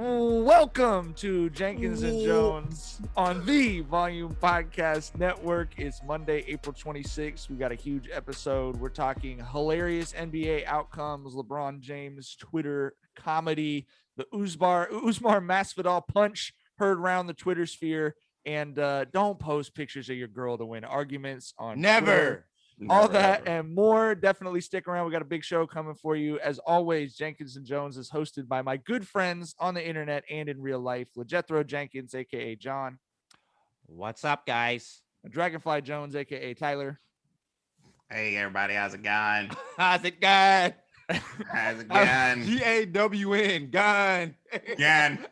Welcome to Jenkins and Jonez on the Volume Podcast Network. It's Monday, April 26th. We got a huge episode. We're talking hilarious NBA outcomes, LeBron James Twitter comedy, the Usmar Masvidal punch heard around the Twitter sphere, and don't post pictures of your girl to win arguments on Twitter. All that and more. Definitely stick around. We got a big show coming for you. As always, Jenkins and Jonez is hosted by my good friends on the internet and in real life, LeJethro Jenkins, aka John. What's up, guys? Dragonfly Jones, aka Tyler. Hey, everybody, how's it going? How's it going? How's it going? GAWN, gone. Again.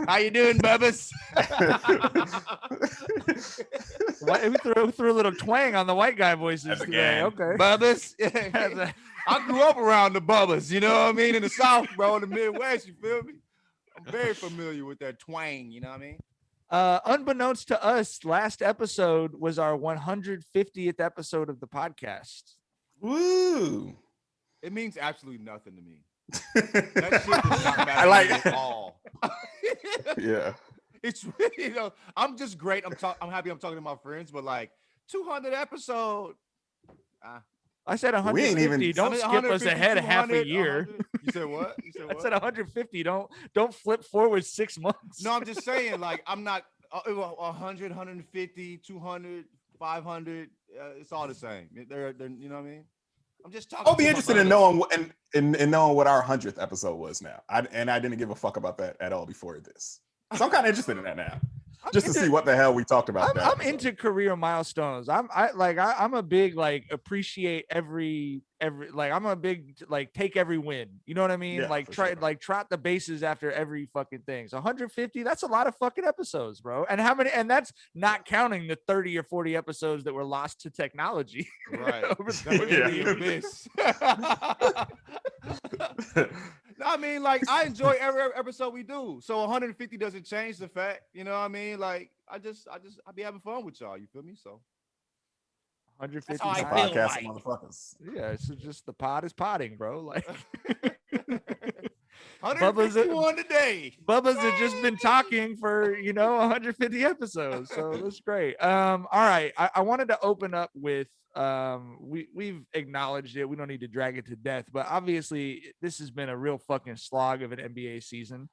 How you doing, Bubbas? We threw a little twang on the white guy voices today. Okay. Bubbas. I grew up around the Bubbas, you know what I mean? In the South, bro, in the Midwest, you feel me? I'm very familiar with that twang, you know what I mean? Unbeknownst to us, last episode was our 150th episode of the podcast. Woo! It means absolutely nothing to me. That shit does not matter I like to me at all. Yeah. It's really, I'm just great. I'm happy I'm talking to my friends, but like 200 episode. I said 150. We ain't even, don't skip us ahead half a year. You said what? I said 150. Don't flip forward 6 months. No, I'm just saying, like, I'm not 100, 150, 200, 500. It's all the same. They're you know what I mean? I'm just talking. I'll be interested in knowing knowing what our 100th episode was now. I didn't give a fuck about that at all before this. So I'm kind of interested in that now. Just to see what the hell we talked about. I'm into career milestones. I'm a big like appreciate every like I'm a big like take every win. You know what I mean? Yeah, like sure. like trot the bases after every fucking thing. So 150, that's a lot of fucking episodes, bro. And how many? And that's not counting the 30 or 40 episodes that were lost to technology. Right. I mean, like, I enjoy every episode we do. So 150 doesn't change the fact, you know what I mean? Like, I be having fun with y'all. You feel me? So 150 podcast, motherfuckers. Yeah, it's just the pod is potting, bro. Like 151 today. Bubba's had just been talking for 150 episodes, so that's great. All right, I wanted to open up with we've acknowledged it. We don't need to drag it to death, but obviously this has been a real fucking slog of an NBA season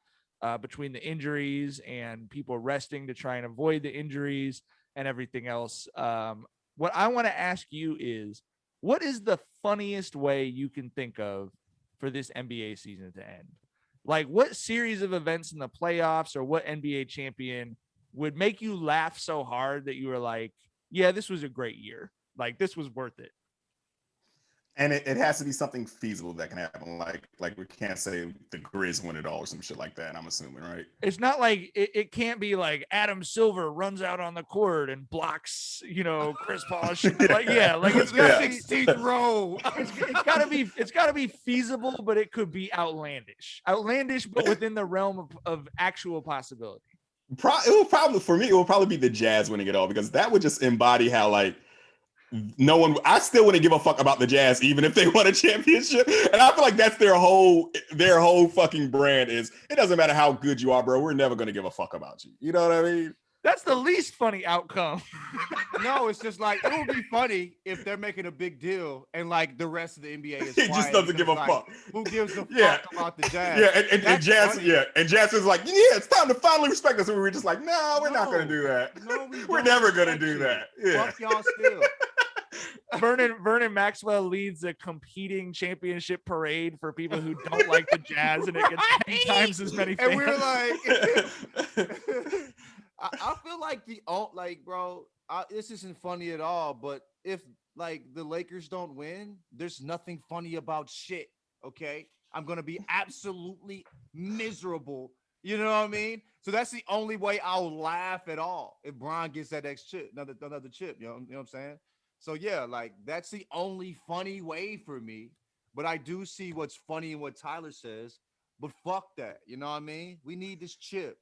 between the injuries and people resting to try and avoid the injuries and everything else. What I want to ask you is, what is the funniest way you can think of for this NBA season to end? Like, what series of events in the playoffs or what NBA champion would make you laugh so hard that you were like, yeah, this was a great year. Like, this was worth it. And it has to be something feasible that can happen. Like we can't say the Grizz win it all or some shit like that, I'm assuming, right? It's not like it can't be like Adam Silver runs out on the court and blocks, Chris Paul. Like, yeah, like it's got 16th row. It's gotta be feasible, but it could be outlandish, but within the realm of actual possibility. It will probably be the Jazz winning it all, because that would just embody how like I still wouldn't give a fuck about the Jazz even if they won a championship. And I feel like that's their whole fucking brand is, it doesn't matter how good you are, bro. We're never going to give a fuck about you. You know what I mean? That's the least funny outcome. No, it's just like, it would be funny if they're making a big deal and like the rest of the NBA is he just doesn't give a fuck. Who gives a fuck about the Jazz? Yeah, and Jazz, funny. Yeah, and Jazz is like, yeah, it's time to finally respect us. And we were just like, no, we're not going to do that. No, we're never going to do that. Yeah. Fuck y'all still. Vernon Maxwell leads a competing championship parade for people who don't like the Jazz, and it gets 10 times as many fans. And we're like, I feel like bro, this isn't funny at all. But if like the Lakers don't win, there's nothing funny about shit. Okay, I'm gonna be absolutely miserable. You know what I mean? So that's the only way I'll laugh at all if Bron gets that next chip, another chip. You know what I'm saying? So yeah, like that's the only funny way for me. But I do see what's funny in what Tyler says. But fuck that. You know what I mean? We need this chip.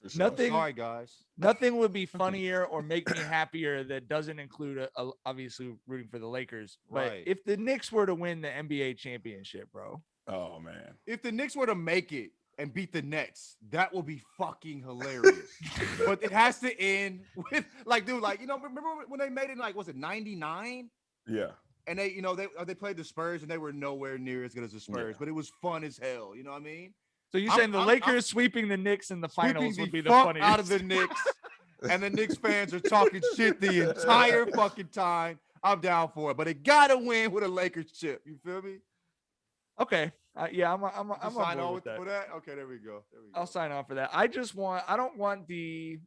Sure. Nothing. Sorry, guys. Nothing would be funnier or make me happier that doesn't include obviously rooting for the Lakers. But right. If the Knicks were to win the NBA championship, bro, Oh man. If the Knicks were to make it and beat the Nets, that would be fucking hilarious. But it has to end with like, dude, like, remember when they made it, like, was it 99? Yeah. And they played the Spurs and they were nowhere near as good as the Spurs, but it was fun as hell. You know what I mean? So you're saying the Lakers sweeping the Knicks in the finals would be the fuck funniest out of the Knicks, and the Knicks fans are talking shit the entire fucking time. I'm down for it, but it gotta win with a Lakers chip. You feel me? Okay. Yeah, I'm on sign board on with that. for that. Okay, there we go. I'll sign on for that. I don't want the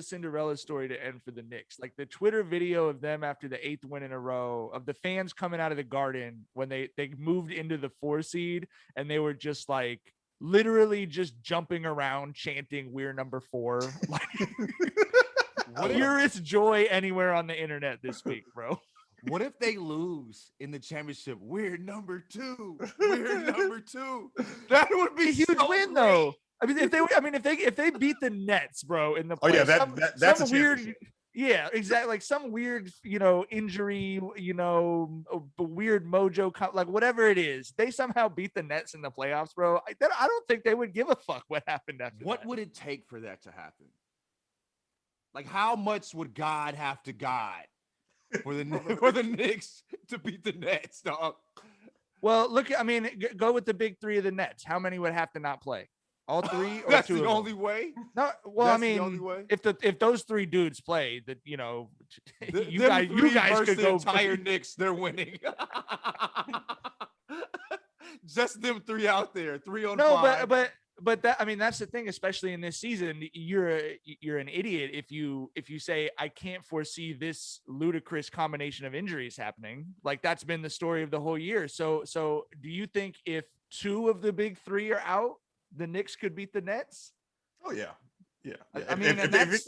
Cinderella story to end for the Knicks. Like the Twitter video of them after the 8th win in a row, of the fans coming out of the Garden when they moved into the 4 seed, and they were just like literally just jumping around chanting "We're number 4." Like purest joy anywhere on the internet this week, bro. What if they lose in the championship? We're number 2. We're number 2. That would be a huge win, though. I mean, if they beat the Nets, bro, in the playoffs, that's some weird, yeah, exactly, like some weird, injury, weird mojo, like whatever it is, they somehow beat the Nets in the playoffs, bro. I don't think they would give a fuck what happened after. What would it take for that to happen? Like, how much would God have to God for the Knicks to beat the Nets, dog? Well, look, I mean, go with the big 3 of the Nets. How many would have to not play? All 3? Or That's 2 the of only them? way. No, well, That's I mean, the only way? if those 3 dudes play, that you guys could the go entire Knicks. They're winning. Just them 3 out there, 3 on 5. But that, I mean, that's the thing, especially in this season, you're an idiot if you say I can't foresee this ludicrous combination of injuries happening. Like that's been the story of the whole year. So do you think if 2 of the big 3 are out, the Knicks could beat the Nets? Oh yeah. Yeah. I mean, that's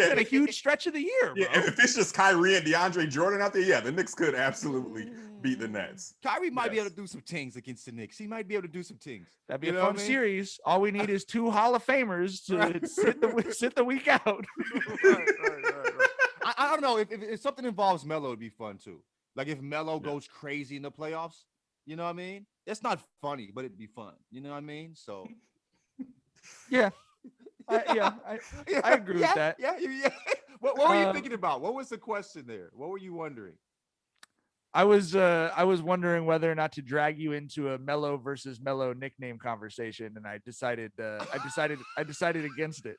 been a huge stretch of the year, bro. Yeah, if it's just Kyrie and DeAndre Jordan out there, yeah, the Knicks could absolutely beat the Nets. Kyrie might be able to do some things against the Knicks. He might be able to do some things. That'd be a fun series. All we need is 2 Hall of Famers to sit the week out. Right. I don't know if something involves Melo, it'd be fun too. Like if Melo goes crazy in the playoffs, you know what I mean? It's not funny, but it'd be fun. You know what I mean? So yeah. I agree with that. Yeah. What were you thinking about? What was the question there? What were you wondering? I was wondering whether or not to drag you into a Melo versus Melo nickname conversation, and I decided against it.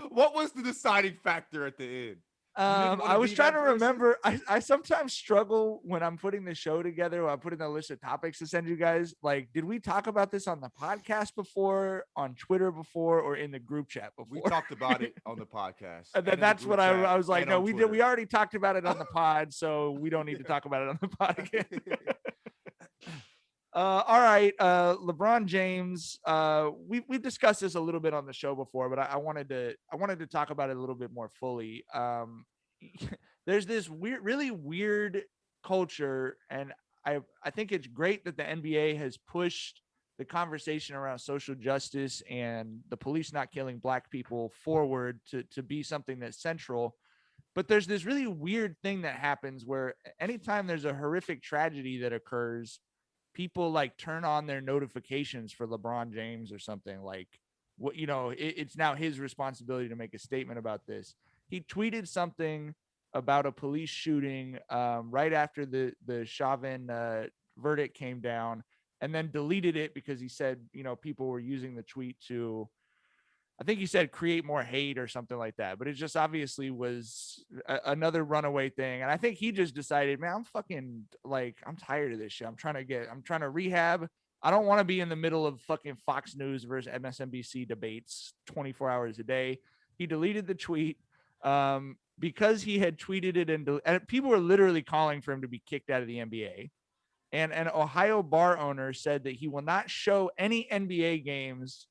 What was the deciding factor at the end? I was trying to remember. I sometimes struggle when I'm putting the show together, when I'm putting the list of topics to send you guys. Like, did we talk about this on the podcast before, on Twitter before, or in the group chat before? We talked about it on the podcast. And then that's what I was like, no, we did. We already talked about it on the pod, so we don't need to talk about it on the podcast. All right, LeBron James. We discussed this a little bit on the show before, but I wanted to talk about it a little bit more fully. There's this really weird culture, and I think it's great that the NBA has pushed the conversation around social justice and the police not killing Black people forward to be something that's central. But there's this really weird thing that happens where anytime there's a horrific tragedy that occurs, people like turn on their notifications for LeBron James or something. Like, what, it's now his responsibility to make a statement about this. He tweeted something about a police shooting right after the Chauvin verdict came down, and then deleted it because he said, people were using the tweet to, I think he said, create more hate or something like that. But it just obviously was another runaway thing. And I think he just decided, man, I'm fucking I'm tired of this shit. I'm trying to rehab. I don't want to be in the middle of fucking Fox News versus MSNBC debates 24 hours a day. He deleted the tweet because he had tweeted it, and people were literally calling for him to be kicked out of the NBA. And an Ohio bar owner said that he will not show any NBA games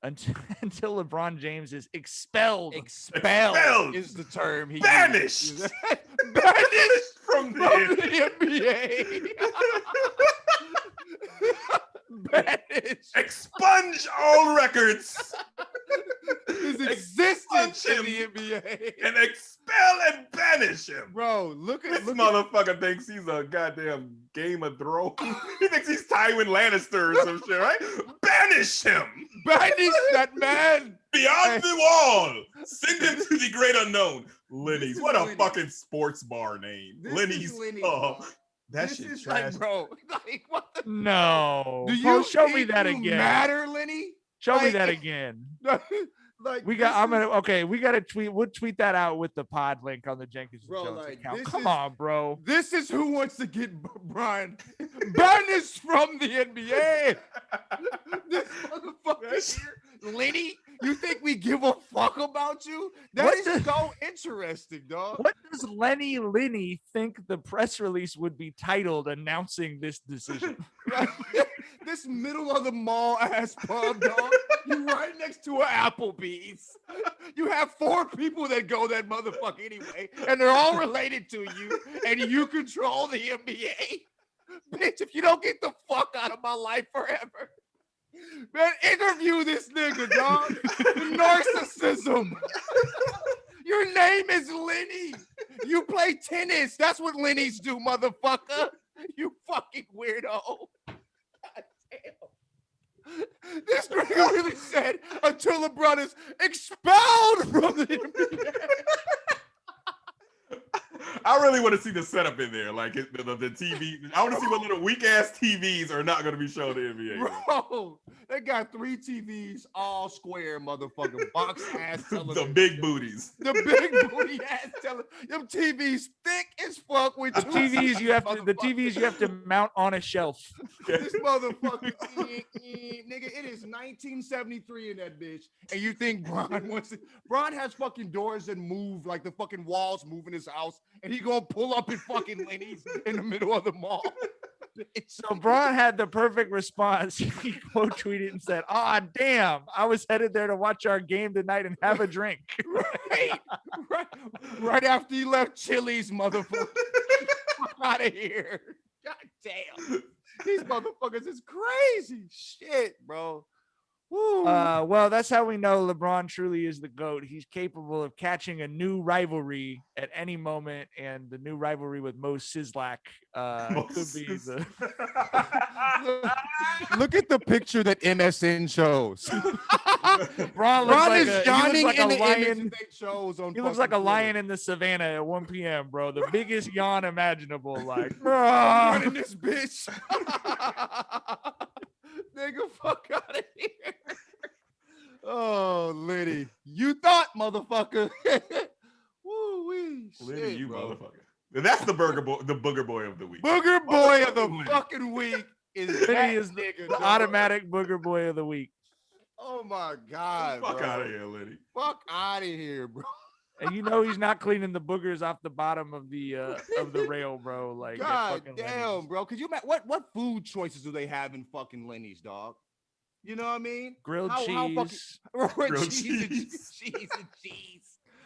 until LeBron James is expelled. Expelled is the term he banished. Banished from the NBA. Banished. Expunge all records. His existence in the NBA. And expel expel and banish him. Bro, This motherfucker thinks he's a goddamn Game of Thrones. He thinks he's Tywin Lannister or some shit, right? Banish him. Banish that man. Beyond the wall. Send him to the great unknown. Lenny's. What a Lenny. fucking sports bar name. Lenny's. That this shit is trash. like, bro, like what the No. Do Bro, you show me think that you again. matter, Lenny? Show me Like- that again. Like We gotta tweet. We'll tweet that out with the pod link on the Jenkins Bro, Jones like, account. this Come is- on, bro. This is who wants to get Brian banished from the NBA. This motherfucker here, Lenny. You think we give a fuck about you? That What is the- so interesting, dog. What does Lenny think the press release would be titled announcing this decision? This middle of the mall ass pub, dog. You right next to an Applebee's. You have 4 people that go that motherfucker anyway, and they're all related to you, and you control the NBA. Bitch, if you don't get the fuck out of my life forever. Man, interview this nigga, dog. Narcissism. Your name is Lenny. You play tennis. That's what Lenny's do, motherfucker. You fucking weirdo. God damn. This nigga really said until LeBron is expelled from the NBA. I really want to see the setup in there, like the TV. I want to see what little weak ass TVs are not going to be shown in the NBA. Bro, they got 3 TVs, all square, motherfucker, box ass television. The big booties. The big booty ass television. Them TVs thick as fuck with The 2 TVs you have to motherfucker. mount on a shelf. This motherfucker, nigga, it is 1973 in that bitch, and you think Bron wants to? Bron has fucking doors that move like the fucking walls move in his house, and he gonna pull up in fucking Lenny's in the middle of the mall. So Braun had the perfect response. He quote tweeted and said, "Ah, damn, I was headed there to watch our game tonight and have a drink." right after he left Chili's, motherfucker. Out of here. God damn. These motherfuckers is crazy. Shit, bro. Woo. Well, that's how we know LeBron truly is the GOAT. He's capable of catching a new rivalry at any moment, and the new rivalry with Mo Sislak could be the. Look at the picture that MSN shows. Braun looks like is a, yawning he in looks the like a image lion. that they shows on He looks like a fucking lion Twitter. in the savannah at 1 p.m., bro. The biggest yawn imaginable. Like, Running this bitch. Nigga, fuck out of here. Oh, Liddy. You thought, motherfucker. Woo-wee. Lenny, Shit, you bro. motherfucker. That's the booger boy of the week. Booger boy of the fucking week is that Lenny is nigga, the dog. automatic booger boy of the week. Oh my God, Fuck bro. out of here, Lenny. Fuck out of here, bro. And you know he's not cleaning the boogers off the bottom of the rail, bro. Like, at God fucking damn, Lenny's. bro. Could you imagine what food choices do they have in fucking Lenny's, dog? You know what I mean? Grilled How cheese. fucking Grilled cheese and cheese. cheese and cheese.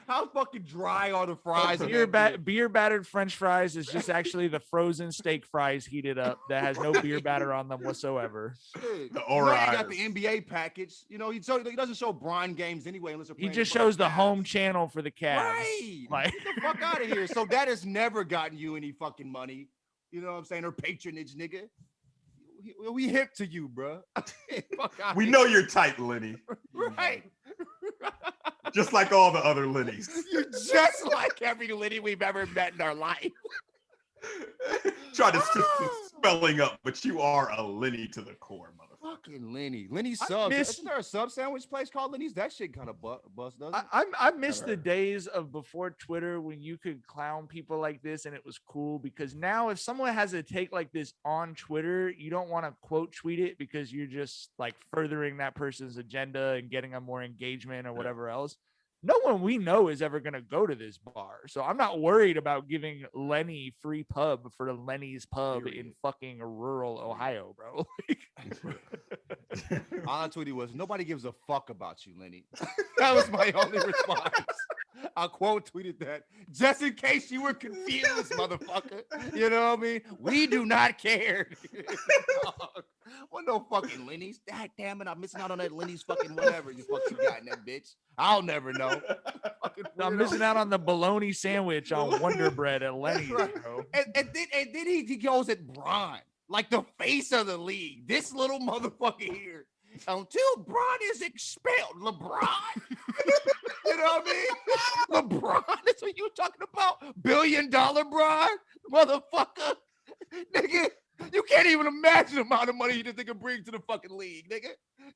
How fucking dry are the fries? in Beer, that bitch? beer battered French fries is just actually the frozen steak fries heated up that has no beer batter on them whatsoever. Shit. The You know, Ora he got Iris. the NBA package. You know, he doesn't show Bron games anyway unless they're He playing just fucking shows the Cavs. home channel for the Cavs. Right. Like, Get the fuck out of here. So that has never gotten you any fucking money. You know what I'm saying? Or patronage, nigga. We hip to you, bro. Fuck out We know you're tight, Lenny. Right. Just like all the other Lennys. You're just like every Lenny we've ever met in our life. Try to spelling up, but you are a Lenny to the core, motherfucker. Fucking Lenny. Lenny I subs. miss- Isn't there a sub sandwich place called Lenny's? That shit kind of bust, doesn't it? I miss Never the days of before Twitter when you could clown people like this and it was cool, because now if someone has a take like this on Twitter, you don't want to quote tweet it because you're just like furthering that person's agenda and getting them more engagement or whatever else. No one we know is ever going to go to this bar. So I'm not worried about giving Lenny free pub for the Lenny's pub in Period. fucking rural Ohio, bro. All I tweeted was, nobody gives a fuck about you, Lenny. That was my only response. I quote tweeted that just in case you were confused, motherfucker. You know what I mean? We do not care. Dog. What want no fucking Lenny's. God damn it, I'm missing out on that Lenny's fucking whatever you fucking got in that bitch. I'll never know. Fucking I'm weirdo. missing out on the bologna sandwich on Wonder Bread at Lenny's, Right. bro. And then he goes at Bron, like the face of the league. This little motherfucker here. Until Bron is expelled, LeBron. You know what I mean? LeBron, that's what you talking about? $1 billion Bron? Motherfucker. Nigga, you can't even imagine the amount of money you think it brings to the fucking league, nigga.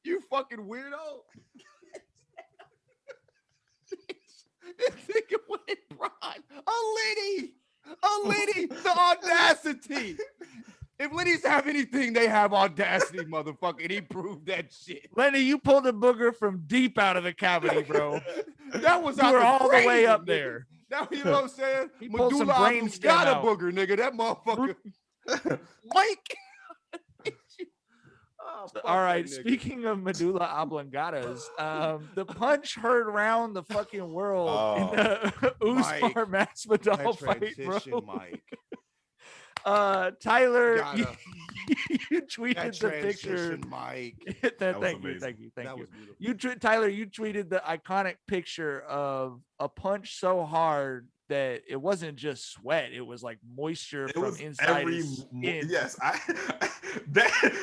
You fucking weirdo. This nigga went at Bron. A Liddy. The audacity. If Liddy's have anything, they have audacity, motherfucker. And he proved that shit. Lenny, you pulled a booger from deep out of the cavity, bro. That was You were all the way crazy, up nigga. there. Now you know what I'm saying? He pulled some Medulla brainstem oblongata out. booger, nigga. That motherfucker. Mike. Oh, fuck All right. that nigga. Speaking of medulla oblongatas, the punch heard round the fucking world in the Mike, Usman Masvidal That fight, bro. transition, Mike. Tyler, Gotta. you tweeted That the picture. transition, Mike. was Thank you. amazing. That was beautiful. Tyler, you tweeted the iconic picture of a punch so hard that it wasn't just sweat; it was like moisture It from was inside his skin. yes.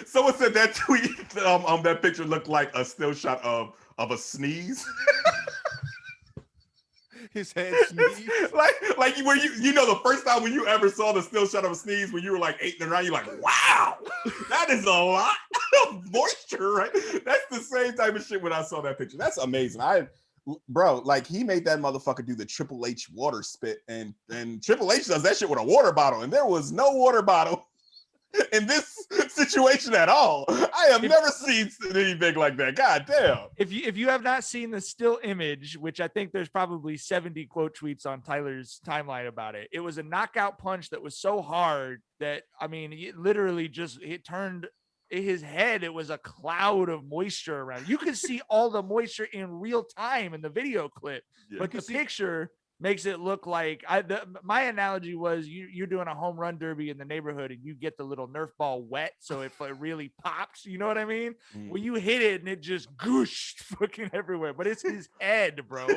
Someone said that tweet, that picture looked like a still shot of a sneeze. His head sneezed. like where you know the first time when you ever saw the still shot of a sneeze when you were like 8 and around, you're like, wow, that is a lot of moisture, right? That's the same type of shit when I saw that picture. That's amazing. Bro, like he made that motherfucker do the Triple H water spit, and Triple H does that shit with a water bottle, and there was no water bottle in this situation at all. I have never seen anything like that. God damn. If you have not seen the still image, which I think there's probably 70 quote tweets on Tyler's timeline about it, it was a knockout punch that was so hard that, I mean, it literally just, it turned his head. It was a cloud of moisture around. You could see all the moisture in real time in the video clip, but the picture makes it look like my analogy was you're doing a home run derby in the neighborhood and you get the little Nerf ball wet so it really pops. You know what I mean? When you hit it and it just gooshed fucking everywhere, but it's his head, bro.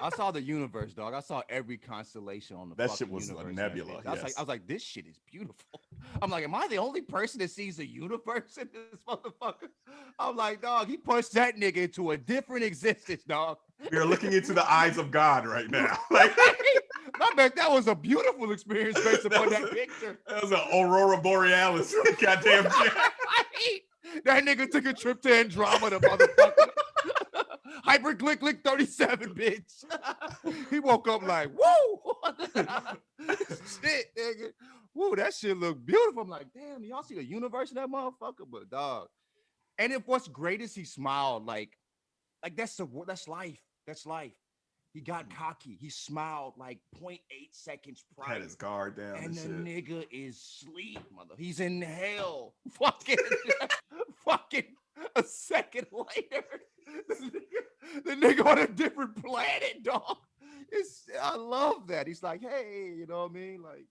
I saw the universe, dog. I saw every constellation on the That fucking shit was universe, a nebula. I was like, this shit is beautiful. I'm like, am I the only person that sees the universe in this motherfucker? I'm like, dog, he punched that nigga into a different existence, dog. We are looking into the eyes of God right now. Like, I bet that was a beautiful experience based upon that picture. That was an aurora borealis. Goddamn shit. That nigga took a trip to Andromeda, motherfucker. Hyperglick 37, bitch. He woke up like, whoa. Shit, nigga. Whoa, that shit look beautiful. I'm like, damn, y'all see the universe in that motherfucker? But dog. And if what's great is he smiled, like that's life. That's life. He got cocky. He smiled like 0.8 seconds prior. Had his guard down. And the shit. nigga is asleep, mother. He's in hell. Fucking a second later. The nigga on a different planet, dog. I love that. He's like, hey, you know what I mean? Like,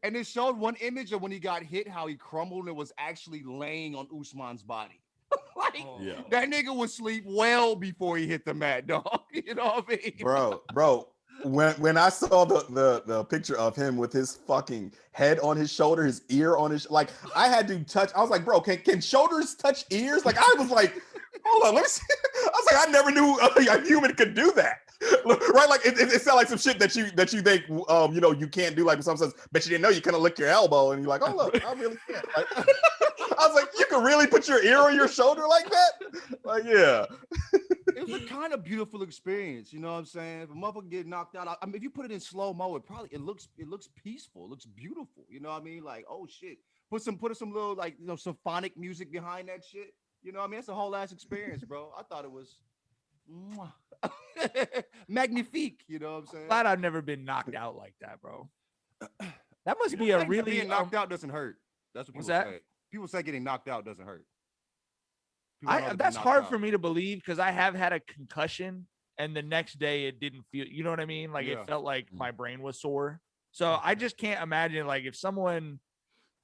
and it showed one image of when he got hit, how he crumbled and it was actually laying on Usman's body. Like, that nigga was asleep well before he hit the mat, dog. You know what I mean? Bro. When I saw the picture of him with his fucking head on his shoulder, his ear on his, like, I had to touch. I was like, bro, can shoulders touch ears? Like, I was like, hold on, let me see. I was like, I never knew a human could do that. Right? Like, it sounds like some shit that you think you can't do. Like, in some sense, but you didn't know you couldn't lick your elbow, and you're like, oh look, I really can't. Like, I was like, you can really put your ear on your shoulder like that? Like, yeah. It was a kind of beautiful experience, you know what I'm saying? If a motherfucker get knocked out, I mean, if you put it in slow mo, it looks peaceful, it looks beautiful. You know what I mean? Like, oh shit, put some little, like, symphonic music behind that shit. You know what I mean? It's a whole ass experience, bro. I thought it was magnifique. You know what I'm saying? Glad I've never been knocked out like that, bro. That must be a really being knocked out doesn't hurt. That's what people say. People say getting knocked out doesn't hurt. That's hard for me to believe because I have had a concussion and the next day it didn't feel, you know what I mean? Like it felt like my brain was sore. So I just can't imagine, like, if someone,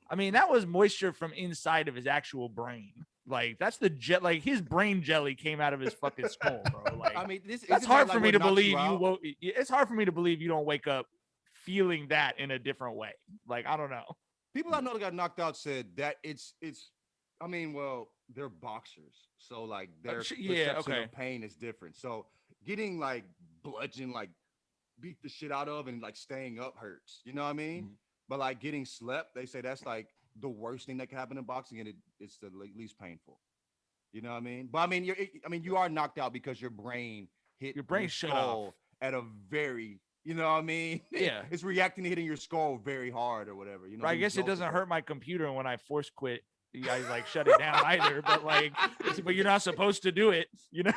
I mean, that was moisture from inside of his actual brain. Like that's the jet. Like his brain jelly came out of his fucking skull, bro. Like I mean, that's hard for me to believe. It's hard for me to believe you don't wake up feeling that in a different way. Like I don't know. People I know that got knocked out said that it's. I mean, well, they're boxers, so like their perception of pain is different. So getting like bludgeoned, like beat the shit out of, and like staying up hurts. You know what I mean? Mm-hmm. But like getting slept, they say that's like the worst thing that can happen in boxing, and it's the least painful. You know what I mean? But I mean, you are knocked out because your brain hit your skull at a very, you know what I mean? Yeah, it's reacting to hitting your skull very hard or whatever. You know, right, I guess it doesn't hurt my computer when I force quit. I like shut it down either, but like, but you're not supposed to do it, you know.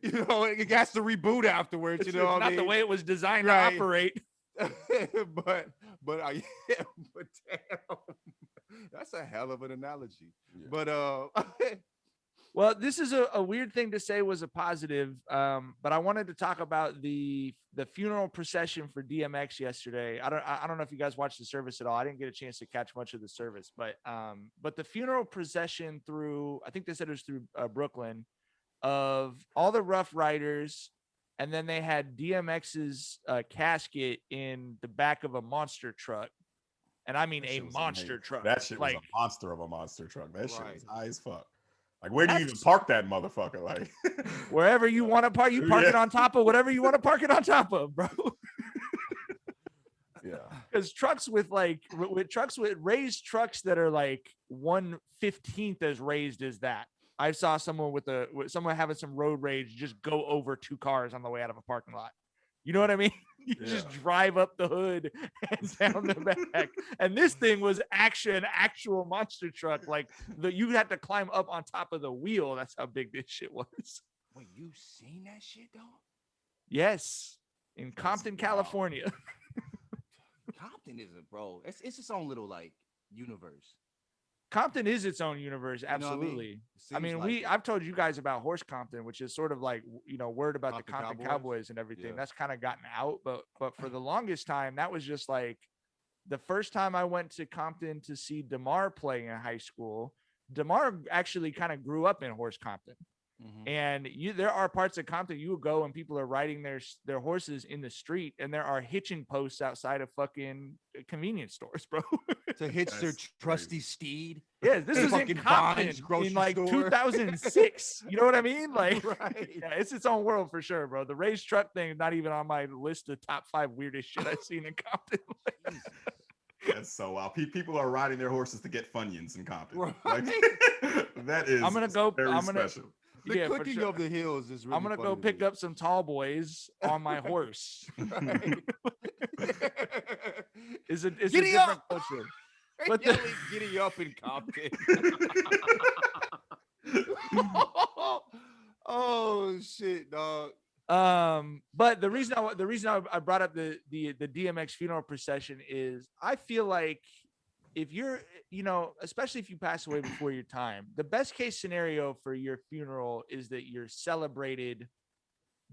You know, it has to reboot afterwards. You know, it's not the way it was designed to operate. but damn, that's a hell of an analogy. Yeah. But well, this is a weird thing to say was a positive, but I wanted to talk about the funeral procession for DMX yesterday. I don't know if you guys watched the service at all. I didn't get a chance to catch much of the service, but the funeral procession through, I think they said it was through Brooklyn, of all the Rough Riders, and then they had DMX's casket in the back of a monster truck. And I mean a monster truck. That shit was a monster of a monster truck. That shit was high as fuck. Like, where do you even park that motherfucker? Like, wherever you want to park, you park it on top of whatever you want to park it on top of, bro. Yeah. Because trucks with raised trucks that are like 1/15 as raised as that. I saw someone with someone having some road rage just go over 2 cars on the way out of a parking lot. You know what I mean? You just drive up the hood and down the back. And this thing was an actual monster truck. Like you had to climb up on top of the wheel. That's how big this shit was. Wait, you seen that shit though? Yes. In Compton, California. Compton isn't, bro. It's its own little like universe. Compton is its own universe, absolutely. I mean, I've told you guys about Horse Compton, which is sort of like, you know, word about the Compton Cowboys and everything. Yeah. That's kind of gotten out, but for the longest time, that was just like the first time I went to Compton to see DeMar play in high school. DeMar actually kind of grew up in Horse Compton. Mm-hmm. And there are parts of Compton you would go and people are riding their horses in the street, and there are hitching posts outside of fucking convenience stores, bro. To hitch their trusty steed. Yeah, this was in Compton in like 2006. You know what I mean? Like, yeah, it's its own world for sure, bro. The raised truck thing is not even on my list of top 5 weirdest shit I've seen in Compton. That's so wild. People are riding their horses to get Funyuns in Compton. Right. Like, that is special. The clicking of the heels is really I'm gonna go pick up some tall boys on my horse. It's a different culture. But giddy up in Compton. Oh shit, dog. But the reason I brought up the DMX funeral procession is I feel like if you're, you know, especially if you pass away before your time, the best case scenario for your funeral is that you're celebrated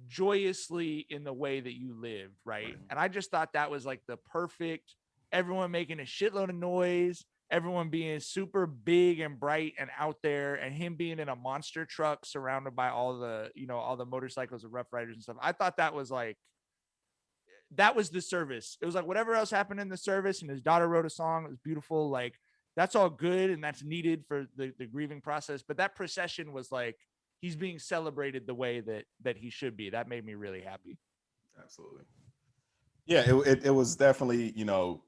joyously in the way that you lived, right? And I just thought that was like the perfect, everyone making a shitload of noise, everyone being super big and bright and out there, and him being in a monster truck surrounded by all the motorcycles and Rough Riders and stuff. I thought that was the service. It was like whatever else happened in the service, and his daughter wrote a song. It was beautiful. Like that's all good, and that's needed for the grieving process. But that procession was like he's being celebrated the way that he should be. That made me really happy. Absolutely. Yeah, it was definitely, you know,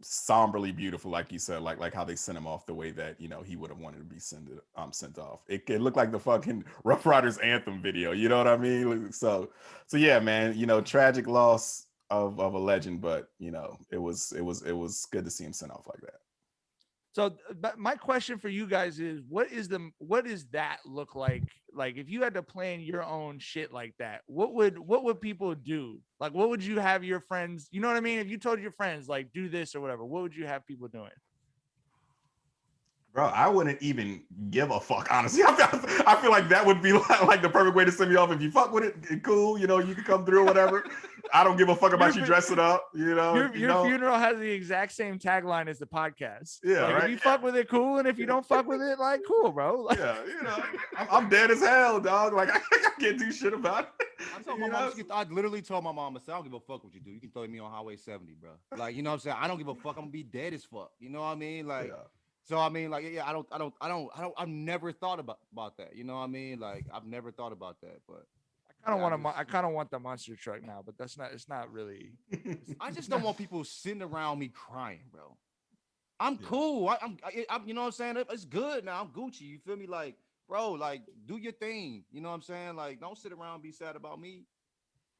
somberly beautiful, like you said, like how they sent him off the way that, you know, he would have wanted to be sent off. It looked like the fucking Rough Riders anthem video, you know what I mean? So yeah, man, you know, tragic loss of a legend, but you know, it was good to see him sent off like that. So but my question for you guys is, what does that look like? Like if you had to plan your own shit like that, what would people do? Like, what would you have your friends, you know what I mean? If you told your friends like do this or whatever, what would you have people doing? Bro, I wouldn't even give a fuck, honestly. I feel like that would be like the perfect way to send me off. If you fuck with it, cool, you can come through or whatever. I don't give a fuck about you dressing up, Your funeral has the exact same tagline as the podcast. Yeah, like, right. If you fuck with it, cool, and if you don't fuck with it, like, cool, bro. Like, yeah, I'm dead as hell, dog. Like I can't do shit about it. I literally told my mom, I said, I don't give a fuck what you do. You can throw me on Highway 70, bro. Like, you know what I'm saying? I don't give a fuck. I'm gonna be dead as fuck. You know what I mean? Like, so I mean, like, yeah, I've never thought about that. You know what I mean? Like, I've never thought about that, but I kind of want the monster truck now, but it's not really. I just don't want people sitting around me crying, bro. I'm cool. I'm you know what I'm saying? It's good now. I'm Gucci. You feel me? Like, bro, like, do your thing. You know what I'm saying? Like, don't sit around and be sad about me.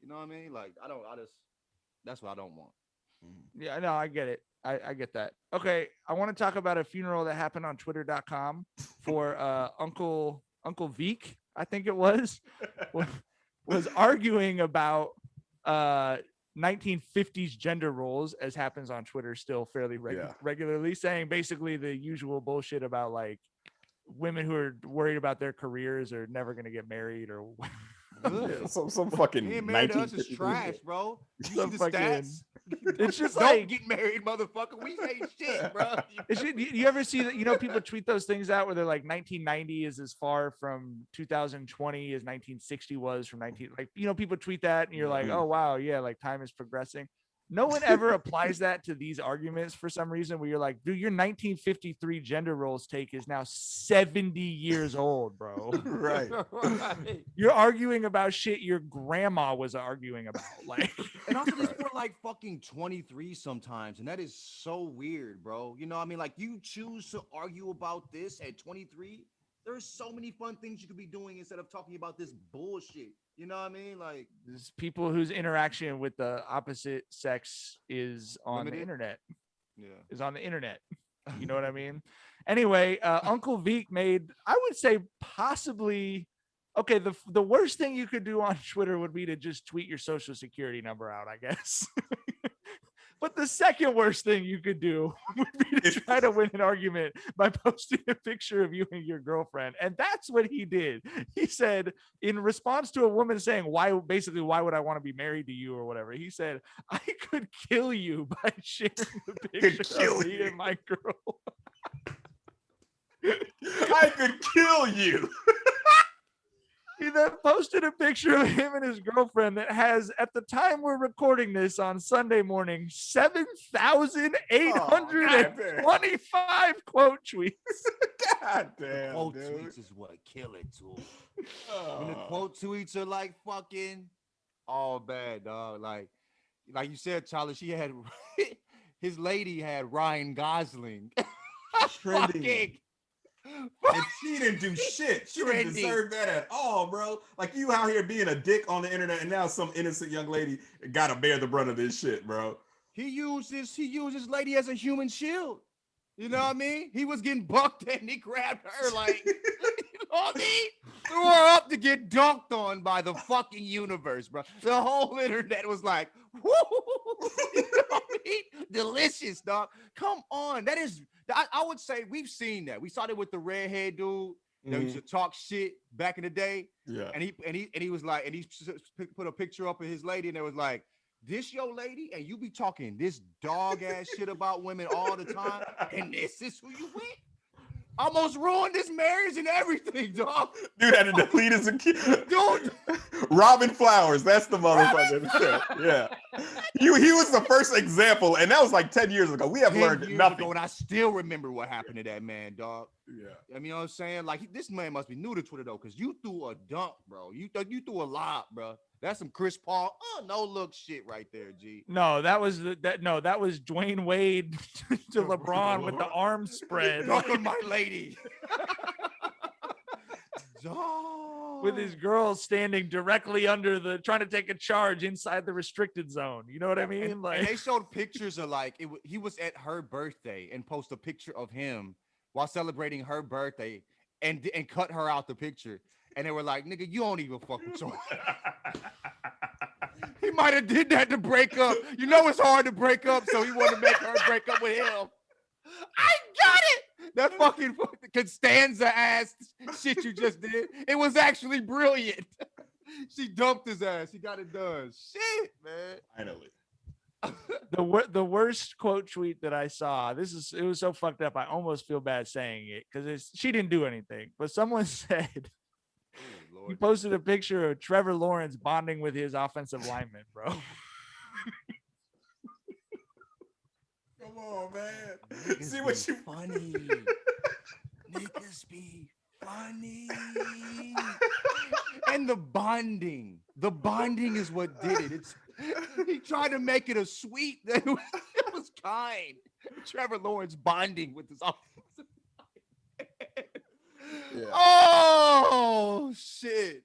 You know what I mean? Like, that's what I don't want. Yeah, no, I get it. I get that. Okay, I want to talk about a funeral that happened on twitter.com for Uncle Veek, I think it was arguing about 1950s gender roles, as happens on Twitter still fairly regularly, saying basically the usual bullshit about like women who are worried about their careers are never going to get married or some fucking being married to us is trash, bro. You see the stats? It's just don't like, get married, motherfucker. We ain't shit, bro. You ever see that? People tweet those things out where they're like 1990 is as far from 2020 as 1960 was from people tweet that and you're like, oh wow, yeah, like time is progressing. No one ever applies that to these arguments for some reason, where you're like, dude, your 1953 gender roles take is now 70 years old, bro. Right. You're arguing about shit your grandma was arguing about. Like, and also these people are like fucking 23 sometimes, and that is so weird, bro. You know what I mean? Like, you choose to argue about this at 23. There's so many fun things you could be doing instead of talking about this bullshit. You know what I mean? Like, there's people whose interaction with the opposite sex is on the internet. Yeah. Is on the internet. You know what I mean? Anyway, Uncle Veek made, I would say, possibly, okay, the worst thing you could do on Twitter would be to just tweet your social security number out, I guess. But the second worst thing you could do would be to try to win an argument by posting a picture of you and your girlfriend. And that's what he did. He said, in response to a woman saying, why would I want to be married to you or whatever? He said, I could kill you by sharing the picture of me and my girl. I could kill you. He then posted a picture of him and his girlfriend that has, at the time we're recording this on Sunday morning, 7,825 quote tweets. God damn, quote tweets is what kill it to him. When the quote tweets are like fucking all bad, dog. Like you said, Charlie, she had his lady had Ryan Gosling trending. And she didn't do shit. She didn't deserve that at all, bro. Like, you out here being a dick on the internet, and now some innocent young lady gotta bear the brunt of this shit, bro. He used his lady as a human shield. You know what I mean? He was getting bucked and he grabbed her like, you know what I mean? Threw her up to get dunked on by the fucking universe, bro. The whole internet was like, woo! You know what I mean? Delicious, dog. Come on. That is, I would say we've seen that. We saw that with the redhead dude that used to talk shit back in the day. Yeah. And he was like, and he put a picture up of his lady, and it was like, this your lady, and you be talking this dog ass shit about women all the time, and this is who you with? Almost ruined this marriage and everything, dog. Dude had to delete his account. Dude. Robin Flowers, that's the motherfucker. Yeah. He was the first example, and that was like 10 years ago. We have learned nothing. And I still remember what happened to that man, dog. Yeah. I mean, you know what I'm saying? Like, this man must be new to Twitter, though, because you threw a dump, bro. You threw a lot, bro. That's some Chris Paul. Oh, no look shit right there, G. No, that was Dwayne Wade to LeBron with the arms spread. Look at my lady. With his girl standing directly under trying to take a charge inside the restricted zone. You know what I mean? And they showed pictures of like, he was at her birthday and post a picture of him while celebrating her birthday and cut her out the picture. And they were like, nigga, you don't even fuck with your He might have did that to break up. You know it's hard to break up, so he wanted to make her break up with him. I got it. That fucking Costanza ass shit you just did. It was actually brilliant. She dumped his ass. He got it done. Shit, man. Finally. The worst quote tweet that I saw. It was so fucked up. I almost feel bad saying it because she didn't do anything. But someone said he posted a picture of Trevor Lawrence bonding with his offensive lineman, bro. Come on, man. Niggas See what you funny. Niggas be funny. And the bonding is what did it. He tried to make it a sweet. It was kind. Trevor Lawrence bonding with his offensive line. Yeah. Oh shit.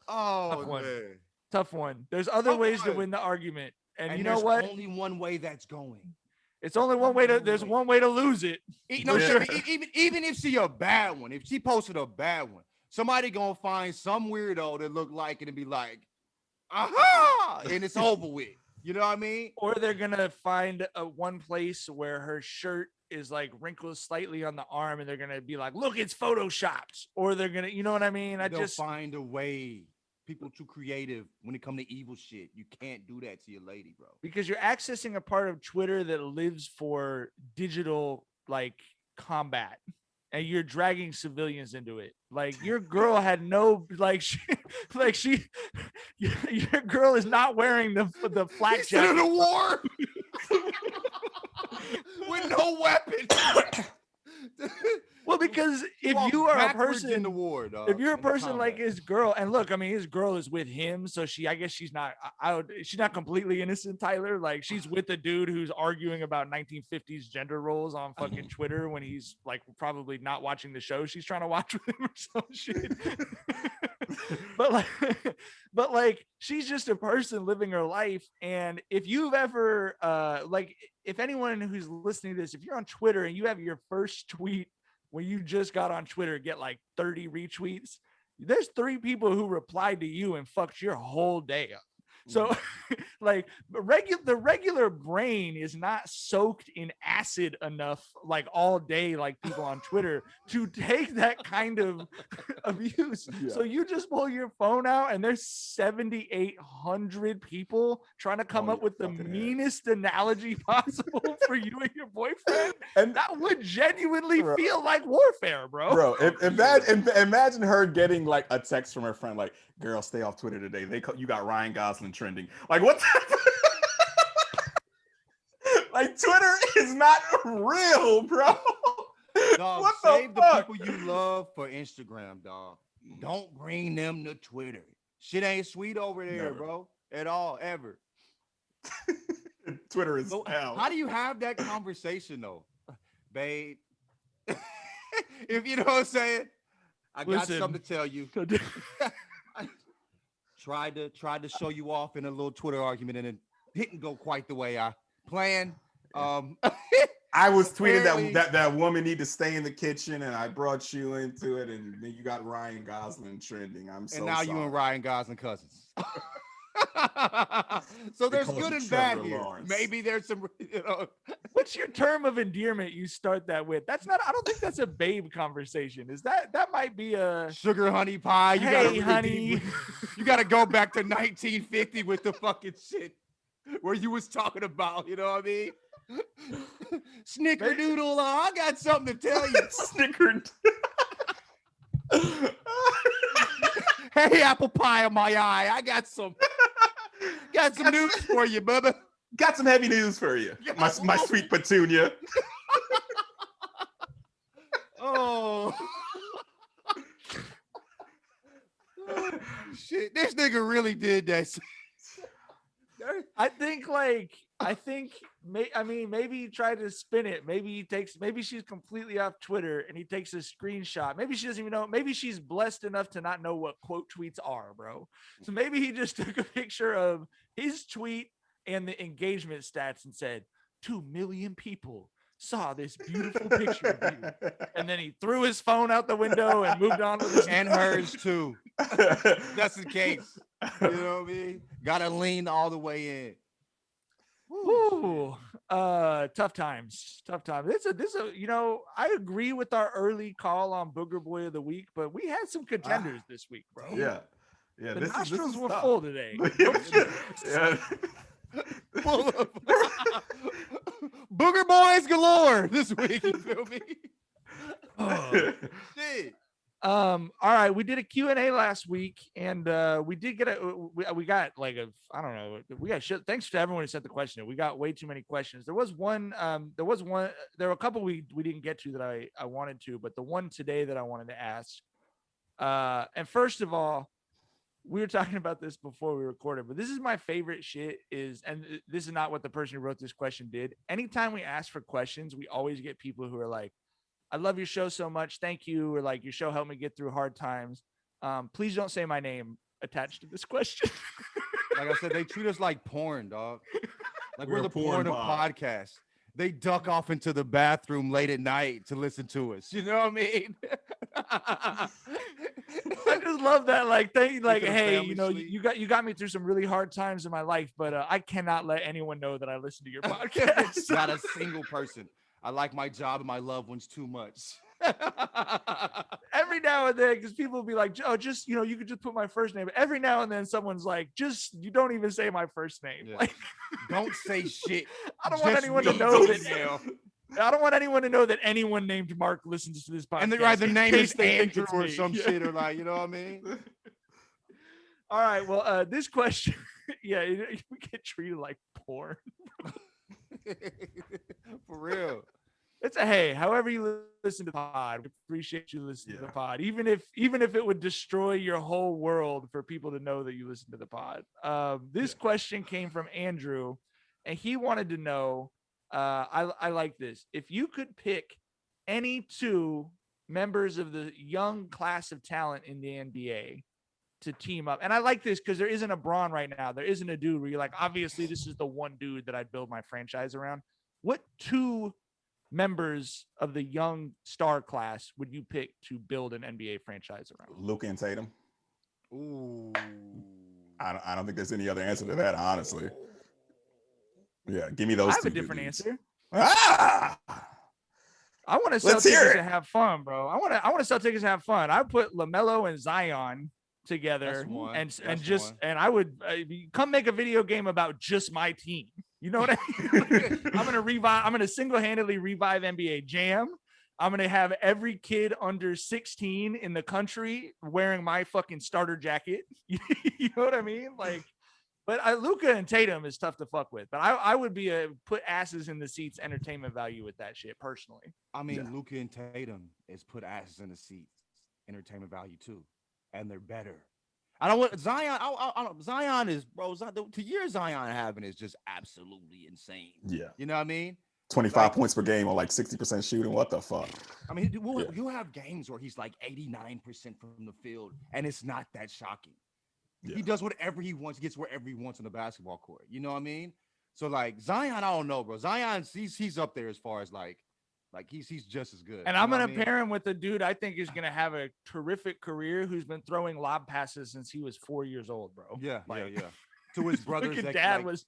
Oh man. Tough one. There's other ways to win the argument. And you know what? Only one way that's going. It's only one way to. There's one way to lose it. Sure. Even if she a bad one, if she posted a bad one, somebody gonna find some weirdo that look like it and be like, aha, and it's over with. You know what I mean? Or they're gonna find one place where her shirt is like wrinkled slightly on the arm, and they're gonna be like, "Look, it's photoshopped." Or they're gonna, you know what I mean? They'll find a way. People too creative when it come to evil shit. You can't do that to your lady, bro. Because you're accessing a part of Twitter that lives for digital like combat, and you're dragging civilians into it. Like your girl had no your girl is not wearing the flak jacket. In a war with no weapons. Well, because if you are a person in the war, dog, if you're a person like his girl, and look, I mean, his girl is with him, so I guess she's not completely innocent, Tyler. Like she's with a dude who's arguing about 1950s gender roles on fucking Twitter when he's like probably not watching the show she's trying to watch with him or some shit. but like she's just a person living her life. And if you've ever if anyone who's listening to this, if you're on Twitter and you have your first tweet when you just got on Twitter get like 30 retweets, there's 3 people who replied to you and fucked your whole day up. So like the regular brain is not soaked in acid enough like all day like people on Twitter to take that kind of abuse. Yeah. So you just pull your phone out and there's 7,800 people trying to come up with the meanest analogy possible for you and your boyfriend. And that would genuinely feel like warfare, bro. Imagine her getting like a text from her friend like, "Girl, stay off Twitter today. You got Ryan Gosling trending." Like what? Like Twitter is not real, bro. Dog, what save the people you love for Instagram, dog. Don't bring them to Twitter. Shit ain't sweet over there, bro. At all, ever. Twitter is hell. How do you have that conversation though, babe? If you know what I'm saying, I got something to tell you. Tried to show you off in a little Twitter argument, and it didn't go quite the way I planned. I was tweeting that woman need to stay in the kitchen, and I brought you into it, and then you got Ryan Gosling trending. And now you and Ryan Gosling cousins. So there's good and bad here. Maybe there's some, What's your term of endearment you start that with? I don't think that's a babe conversation. Is that might be a sugar honey pie? Hey, honey. You got to go back to 1950 with the fucking shit where you was talking about, you know what I mean? Snickerdoodle, I got something to tell you. Snickerdoodle. Hey, apple pie on my eye. I got some news for you, Bubba. Got some heavy news for you. My sweet petunia. Oh. Shit, this nigga really did that. I think maybe he tried to spin it. Maybe she's completely off Twitter and he takes a screenshot. Maybe she doesn't even know. Maybe she's blessed enough to not know what quote tweets are, bro. So maybe he just took a picture of his tweet and the engagement stats and said 2 million people saw this beautiful picture of you. And then he threw his phone out the window and moved on with his and hers too. That's the case. You know what I mean? Gotta lean all the way in. Woo. Tough times. I agree with our early call on Booger Boy of the Week, but we had some contenders this week, bro. Yeah. The This nostrils is were tough. full today. Yeah. Full of Booger Boys galore this week. You feel me? Oh. Shit. All right, we did a Q&A last week, and we did get we got like I don't know, we got shit. Thanks to everyone who sent the question. We got way too many questions. There were a couple we didn't get to that I wanted to, but the one today that I wanted to ask, and first of all, we were talking about this before we recorded, but this is my favorite shit and this is not what the person who wrote this question did. Anytime we ask for questions, we always get people who are like, I love your show so much. Thank you. Or like, your show helped me get through hard times. Please don't say my name attached to this question. Like I said, they treat us like porn, dog. Like we're the porn porn of podcasts. They duck off into the bathroom late at night to listen to us. You know what I mean? I just love that. Like, hey, family sleep. you got me through some really hard times in my life, but I cannot let anyone know that I listen to your podcast. Not a single person. I like my job and my loved ones too much. Every now and then, because people will be like, oh, just, you could just put my first name. Every now and then someone's like, you don't even say my first name. Yeah. Like, don't say shit. I don't want anyone to know that. I don't want anyone to know that anyone named Mark listens to this podcast. And the name is Andrew or me. some shit, or like, you know what I mean? All right. Well, this question, we get treated like porn. For real. It's hey, however you listen to the pod, we appreciate you listening to the pod. Even if it would destroy your whole world for people to know that you listen to the pod. This question came from Andrew, and he wanted to know, I like this. If you could pick any two members of the young class of talent in the NBA to team up, and I like this because there isn't a Braun right now. There isn't a dude where you're like, obviously this is the one dude that I'd build my franchise around. What two members of the young star class would you pick to build an NBA franchise around? Luka and Tatum. Ooh. I don't think there's any other answer to that, honestly. Yeah, give me those. I have two a different dudes. answer. Ah! I want to sell Let's hear tickets it. and have fun, bro. I want to sell tickets and have fun. I put LaMelo and Zion together, That's one. and I would come make a video game about just my team. You know what I mean? I'm gonna single-handedly revive NBA Jam. I'm gonna have every kid under 16 in the country wearing my fucking starter jacket. You know what I mean? Like, but Luka and Tatum is tough to fuck with. But I would be put asses in the seats entertainment value with that shit personally. I mean, Luka and Tatum is put asses in the seats entertainment value too, and they're better. I don't want Zion. Zion is, bro. The year Zion having is just absolutely insane. Yeah, you know what I mean. 25 points per game on like 60% shooting. What the fuck? I mean, you'll have games where he's like 89% from the field, and it's not that shocking. Yeah. He does whatever he wants. He gets wherever he wants on the basketball court. You know what I mean? So like Zion, I don't know, bro. Zion, he's up there as far as like he's just as good. And I'm gonna pair him with a dude I think is gonna have a terrific career who's been throwing lob passes since he was 4 years old, bro. Yeah, like, yeah. To his brothers, dad was.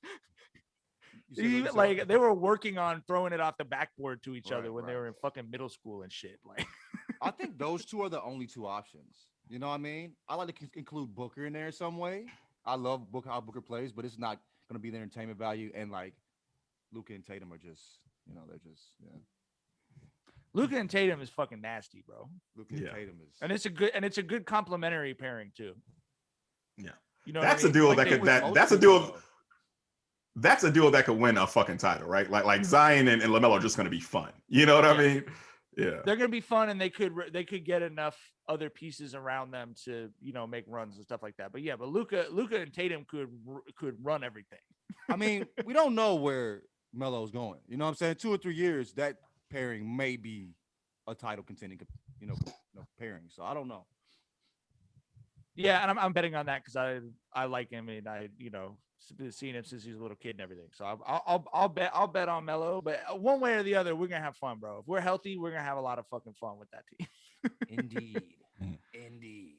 Like they were working on throwing it off the backboard to each other when they were in fucking middle school and shit. Like, I think those two are the only two options. You know what I mean? I like to include Booker in there in some way. I love how Booker plays, but it's not going to be the entertainment value. And like Luka and Tatum are just, they're just, Luka and Tatum is fucking nasty, bro. Luka and Tatum is, and it's a good complementary pairing too. Yeah, that's a duo that's a duo. That's a duo that could win a fucking title, right? Like Zion and LaMelo are just going to be fun. You know what I mean? Yeah, they're gonna be fun, and they could get enough other pieces around them to make runs and stuff like that. But Luka and Tatum could run everything. I mean, we don't know where Melo's going. You know what I'm saying? 2 or 3 years, that pairing may be a title contending, pairing. So I don't know. Yeah, and I'm betting on that because I like him, and I seen him since he was a little kid and everything. So I'll bet on Melo, but one way or the other, we're gonna have fun, bro. If we're healthy, we're gonna have a lot of fucking fun with that team. Indeed.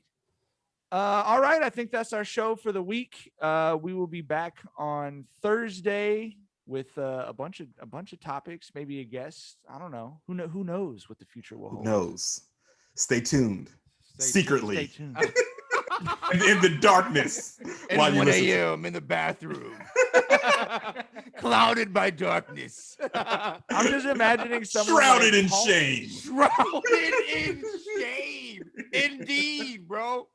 All right, I think that's our show for the week. We will be back on Thursday with a bunch of topics, maybe a guest. I don't know. Who knows what the future will Who hold. knows? Stay tuned. Secretly. Stay tuned. in the darkness. At while you 1 listen to- a.m. in the bathroom. Clouded by darkness. I'm just imagining someone Shrouded like in Paul- shame. Shrouded in shame. Indeed, bro.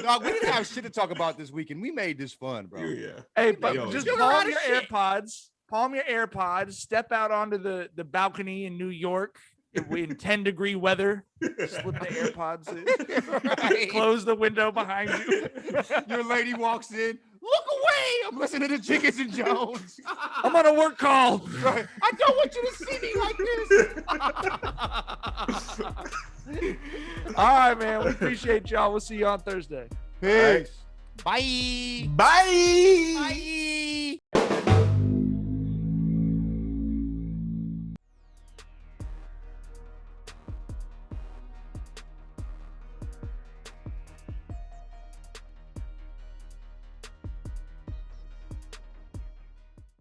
Dog, we didn't have shit to talk about this weekend. We made this fun, bro. Yeah. Hey, but Yo, just you palm gotta your shit. AirPods. Palm your AirPods. Step out onto the balcony in New York in 10-degree weather. Slip the AirPods in. Right. Close the window behind you. Your lady walks in. Look away! I'm listening to Jenkins and Jonez. I'm on a work call. Right. I don't want you to see me like this. All right, man. We appreciate y'all. We'll see you on Thursday. Peace. Bye. Bye. Bye.